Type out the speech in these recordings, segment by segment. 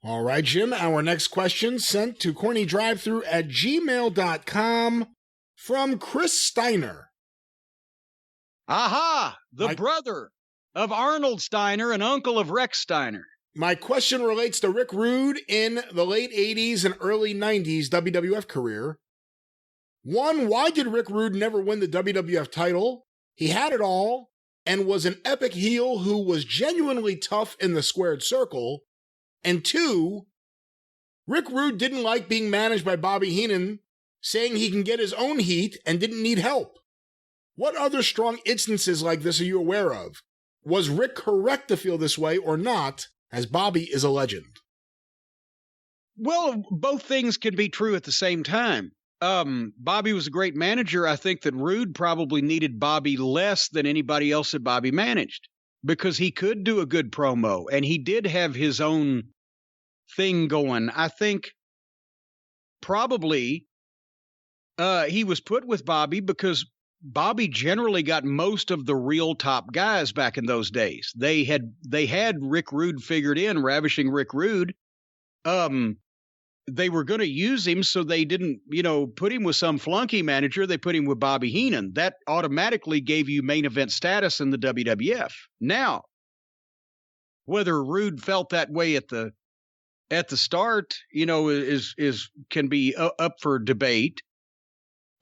All right, Jim, our next question sent to CornyDriveThru@gmail.com from Chris Steiner. Aha! The brother of Arnold Steiner and uncle of Rex Steiner. My question relates to Rick Rude in the late 80s and early 90s WWF career. 1, why did Rick Rude never win the WWF title? He had it all and was an epic heel who was genuinely tough in the squared circle. And 2, Rick Rude didn't like being managed by Bobby Heenan, saying he can get his own heat and didn't need help. What other strong instances like this are you aware of? Was Rick correct to feel this way or not, as Bobby is a legend? Well, both things can be true at the same time. Bobby was a great manager. I think that Rude probably needed Bobby less than anybody else that Bobby managed, because he could do a good promo and he did have his own thing going. I think probably he was put with Bobby because Bobby generally got most of the real top guys back in those days. They had Rick Rude figured in, Ravishing Rick Rude. They were going to use him, so they didn't, put him with some flunky manager. They put him with Bobby Heenan. That automatically gave you main event status in the WWF. Now, whether Rude felt that way at the start, can be up for debate.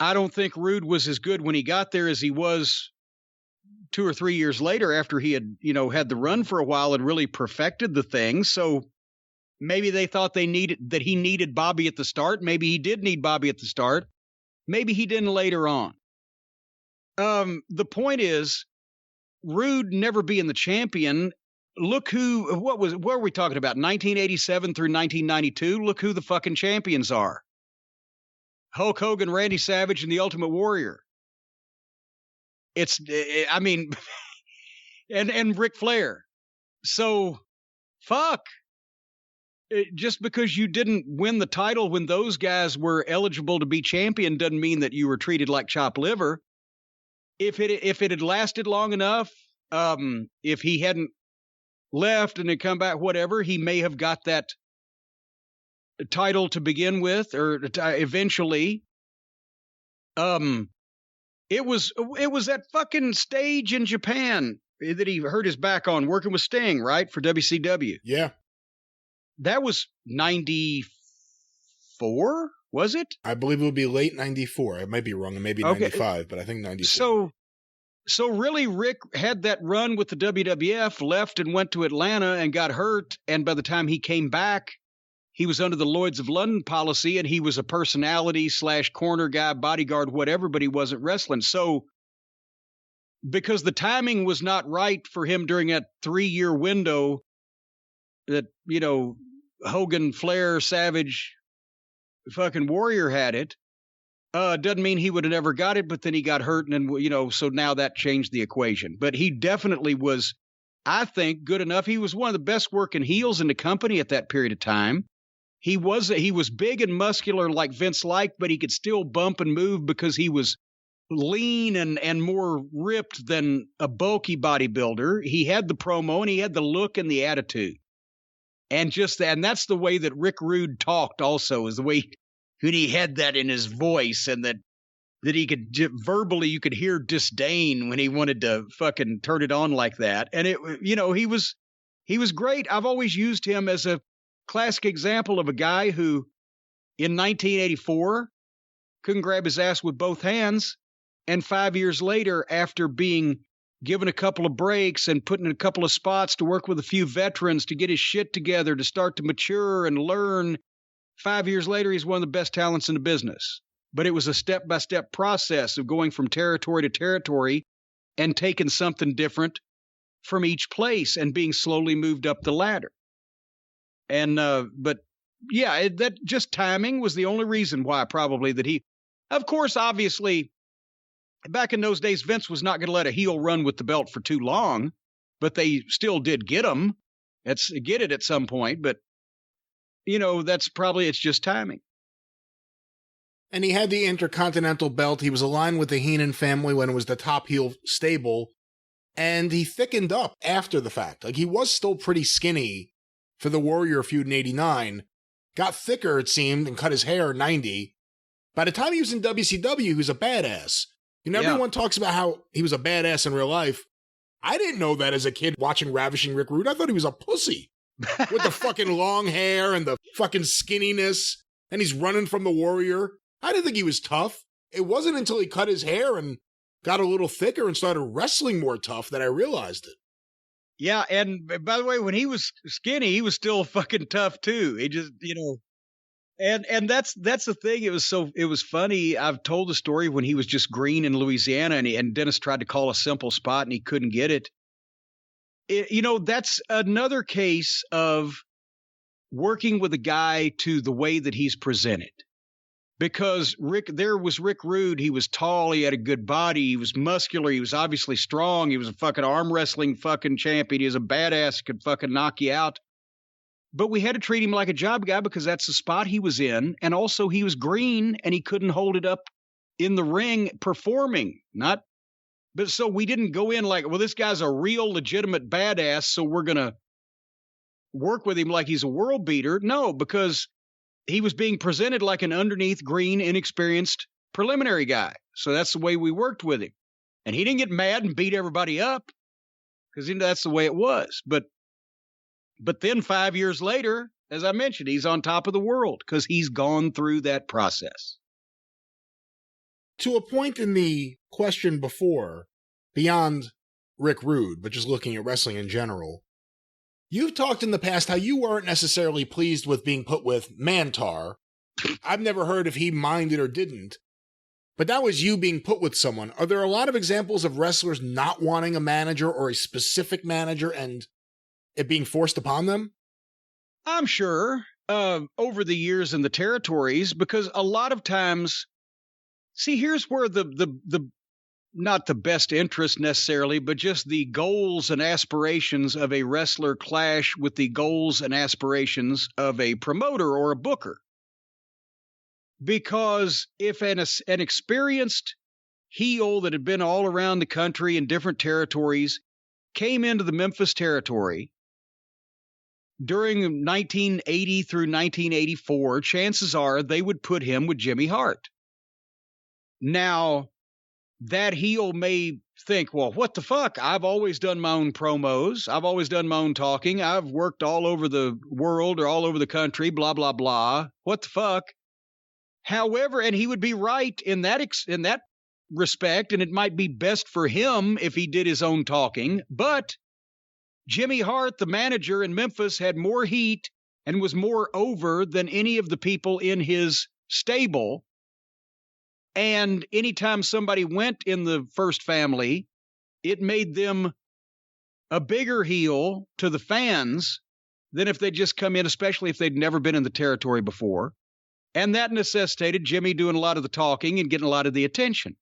I don't think Rude was as good when he got there as he was 2 or 3 years later after he had, had the run for a while and really perfected the thing. So maybe they thought he needed Bobby at the start. Maybe he did need Bobby at the start. Maybe he didn't later on. The point is, Rude never being the champion. Look what were we talking about? 1987 through 1992. Look who the fucking champions are. Hulk Hogan, Randy Savage, and the Ultimate Warrior. And Ric Flair. So, fuck. Just because you didn't win the title when those guys were eligible to be champion doesn't mean that you were treated like chopped liver. If it had lasted long enough, if he hadn't left and had come back, whatever, he may have got that title to begin with, or eventually. It was that fucking stage in Japan that he hurt his back on working with Sting, right? For WCW. Yeah. That was 94, was it? I believe it would be late 94. I might be wrong. It may be 95, but I think 94. So really, Rick had that run with the WWF, left and went to Atlanta and got hurt. And by the time he came back, he was under the Lloyds of London policy, and he was a personality / corner guy, bodyguard, whatever, but he wasn't wrestling. So because the timing was not right for him during that 3-year window that, Hogan, Flair, Savage, fucking Warrior had it, doesn't mean he would have never got it, but then he got hurt, and then, so now that changed the equation. But he definitely was, I think, good enough. He was one of the best working heels in the company at that period of time. He was big and muscular like Vince liked, but he could still bump and move because he was lean and more ripped than a bulky bodybuilder. He had the promo and he had the look and the attitude. And that's the way that Rick Rude talked also, is the way he had that in his voice, and that he could verbally, you could hear disdain when he wanted to fucking turn it on like that. And he was great. I've always used him as a classic example of a guy who in 1984 couldn't grab his ass with both hands. And 5 years later, after being given a couple of breaks and put in a couple of spots to work with a few veterans to get his shit together, to start to mature and learn, 5 years later, he's one of the best talents in the business. But it was a step-by-step process of going from territory to territory and taking something different from each place and being slowly moved up the ladder. And, but yeah, that just timing was the only reason why probably that he, of course, obviously, back in those days, Vince was not going to let a heel run with the belt for too long, but they still did get it at some point. But, it's just timing. And he had the Intercontinental belt. He was aligned with the Heenan family when it was the top heel stable. And he thickened up after the fact. Like, he was still pretty skinny for the Warrior feud in 89, got thicker, it seemed, and cut his hair in 90. By the time he was in WCW, he was a badass. You know, everyone talks about how he was a badass in real life. I didn't know that as a kid watching Ravishing Rick Rude. I thought he was a pussy with the fucking long hair and the fucking skinniness, and he's running from the Warrior. I didn't think he was tough. It wasn't until he cut his hair and got a little thicker and started wrestling more tough that I realized it. Yeah, and by the way, when he was skinny, he was still fucking tough too. He just, and that's the thing. It was funny. I've told the story when he was just green in Louisiana, and Dennis tried to call a simple spot and he couldn't get it. That's another case of working with a guy to the way that he's presented. Because there was Rick Rude. He was tall. He had a good body. He was muscular. He was obviously strong. He was a fucking arm wrestling fucking champion. He was a badass. He could fucking knock you out. But we had to treat him like a job guy because that's the spot he was in. And also he was green and he couldn't hold it up in the ring performing. But so we didn't go in like, well, this guy's a real legitimate badass, so we're going to work with him like he's a world beater. No, because he was being presented like an underneath green, inexperienced preliminary guy. So that's the way we worked with him. And he didn't get mad and beat everybody up because that's the way it was. But then 5 years later, as I mentioned, he's on top of the world because he's gone through that process. To a point in the question before, beyond Rick Rude, but just looking at wrestling in general, you've talked in the past how you weren't necessarily pleased with being put with Mantar. I've never heard if he minded or didn't, but that was you being put with someone. Are there a lot of examples of wrestlers not wanting a manager or a specific manager and it being forced upon them? I'm sure over the years in the territories, because a lot of times, see, here's where the not the best interest necessarily, but just the goals and aspirations of a wrestler clash with the goals and aspirations of a promoter or a booker. Because if an experienced heel that had been all around the country in different territories came into the Memphis territory during 1980 through 1984, chances are they would put him with Jimmy Hart. Now, that heel may think, well, what the fuck? I've always done my own promos. I've always done my own talking. I've worked all over the world or all over the country, blah, blah, blah. What the fuck? However, and he would be right in that respect, and it might be best for him if he did his own talking. But Jimmy Hart, the manager in Memphis, had more heat and was more over than any of the people in his stable. And anytime somebody went in the first family, it made them a bigger heel to the fans than if they'd just come in, especially if they'd never been in the territory before. And that necessitated Jimmy doing a lot of the talking and getting a lot of the attention.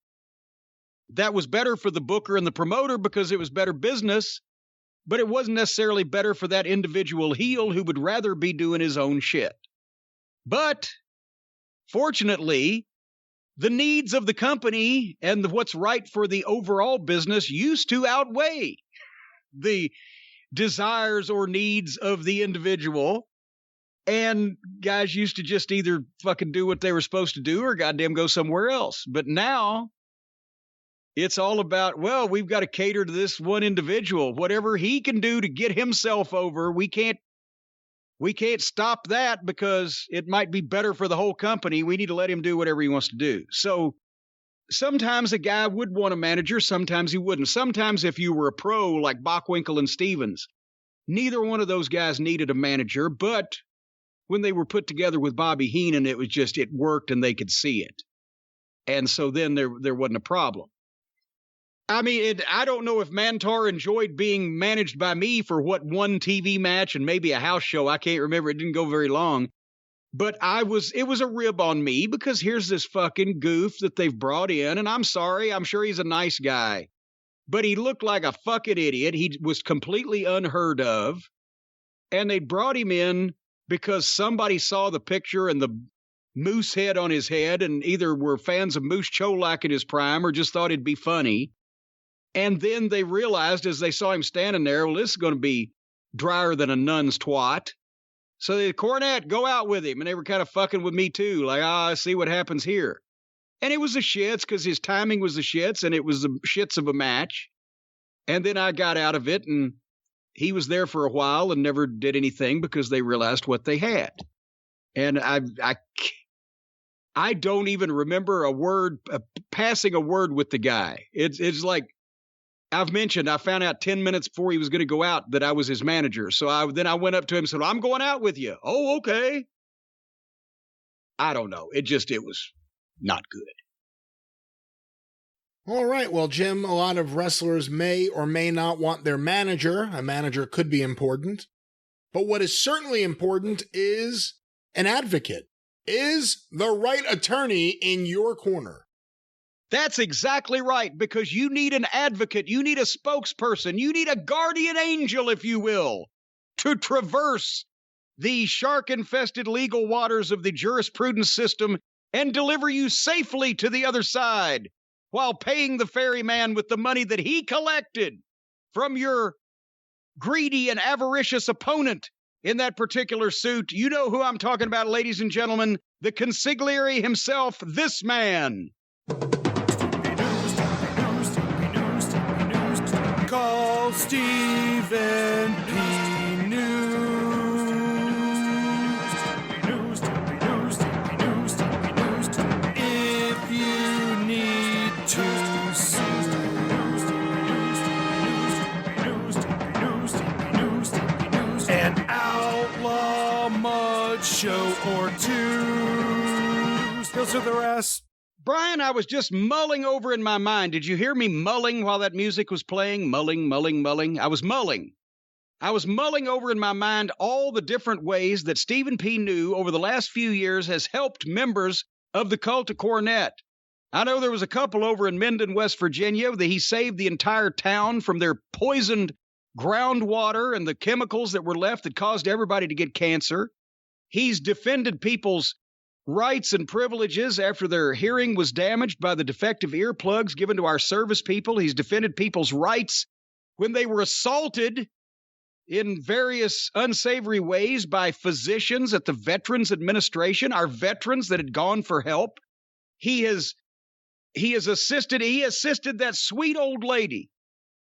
That was better for the booker and the promoter because it was better business, but it wasn't necessarily better for that individual heel who would rather be doing his own shit. But fortunately, the needs of the company and what's right for the overall business used to outweigh the desires or needs of the individual. And guys used to just either fucking do what they were supposed to do or goddamn go somewhere else. But now it's all about, well, we've got to cater to this one individual. Whatever he can do to get himself over, we can't stop that because it might be better for the whole company. We need to let him do whatever he wants to do. So sometimes a guy would want a manager, sometimes he wouldn't. Sometimes if you were a pro like Bockwinkel and Stevens, neither one of those guys needed a manager, but when they were put together with Bobby Heenan, it was just, it worked and they could see it. And so then there wasn't a problem. I mean, I don't know if Mantar enjoyed being managed by me for one TV match and maybe a house show. I can't remember. It didn't go very long. But it was a rib on me because here's this fucking goof that they've brought in. And I'm sorry, I'm sure he's a nice guy. But he looked like a fucking idiot. He was completely unheard of. And they brought him in because somebody saw the picture and the moose head on his head and either were fans of Moose Cholak in his prime or just thought it'd be funny. And then they realized as they saw him standing there, well, this is going to be drier than a nun's twat. So the Cornette, go out with him. And they were kind of fucking with me too. Like, see what happens here. And it was the shits because his timing was the shits and it was the shits of a match. And then I got out of it and he was there for a while and never did anything because they realized what they had. And I don't even remember passing a word with the guy. It's like I've mentioned, I found out 10 minutes before he was going to go out that I was his manager. So then I went up to him and said, I'm going out with you. Oh, okay. I don't know. It was not good. All right. Well, Jim, a lot of wrestlers may or may not want their manager. A manager could be important. But what is certainly important is an advocate. Is the right attorney in your corner? That's exactly right, because you need an advocate. You need a spokesperson. You need a guardian angel, if you will, to traverse the shark-infested legal waters of the jurisprudence system and deliver you safely to the other side while paying the ferryman with the money that he collected from your greedy and avaricious opponent in that particular suit. You know who I'm talking about, ladies and gentlemen, the consigliere himself, this man. Call Stephen P. News. If you need to sue. An outlaw mud show or two. He'll sue the rest. Brian, I was just mulling over in my mind. Did you hear me mulling while that music was playing? Mulling. I was mulling. I was mulling over in my mind all the different ways that Stephen P. New over the last few years has helped members of the cult of Cornette. I know there was a couple over in Minden, West Virginia, that he saved the entire town from their poisoned groundwater and the chemicals that were left that caused everybody to get cancer. He's defended people's rights and privileges after their hearing was damaged by the defective earplugs given to our service people. He's defended people's rights when they were assaulted in various unsavory ways by physicians at the Veterans Administration, our veterans that had gone for help. He assisted that sweet old lady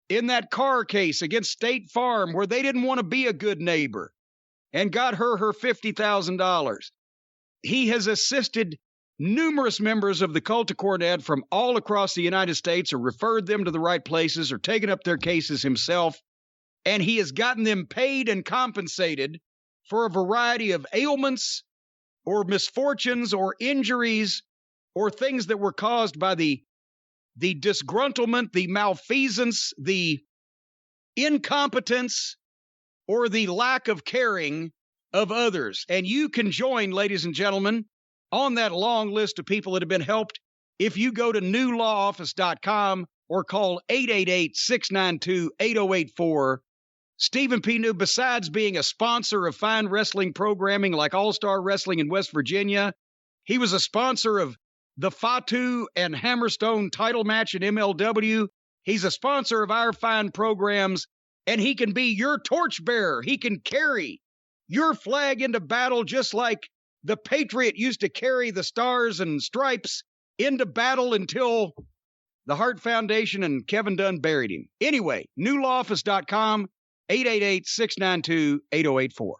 in that car case against State Farm where they didn't want to be a good neighbor and got her $50,000. He has assisted numerous members of the cult of Cornette from all across the United States, or referred them to the right places, or taken up their cases himself. And he has gotten them paid and compensated for a variety of ailments or misfortunes or injuries or things that were caused by the disgruntlement, the malfeasance, the incompetence, or the lack of caring of others. And you can join, ladies and gentlemen, on that long list of people that have been helped if you go to newlawoffice.com or call 888-692-8084. Stephen P. New, besides being a sponsor of fine wrestling programming like All-Star Wrestling in West Virginia, he was a sponsor of the Fatu and Hammerstone title match in MLW. He's a sponsor of our fine programs, and he can be your torchbearer. He can carry your flag into battle just like the Patriot used to carry the stars and stripes into battle until the Hart Foundation and Kevin Dunn buried him. Anyway, newlawoffice.com, 888-692-8084.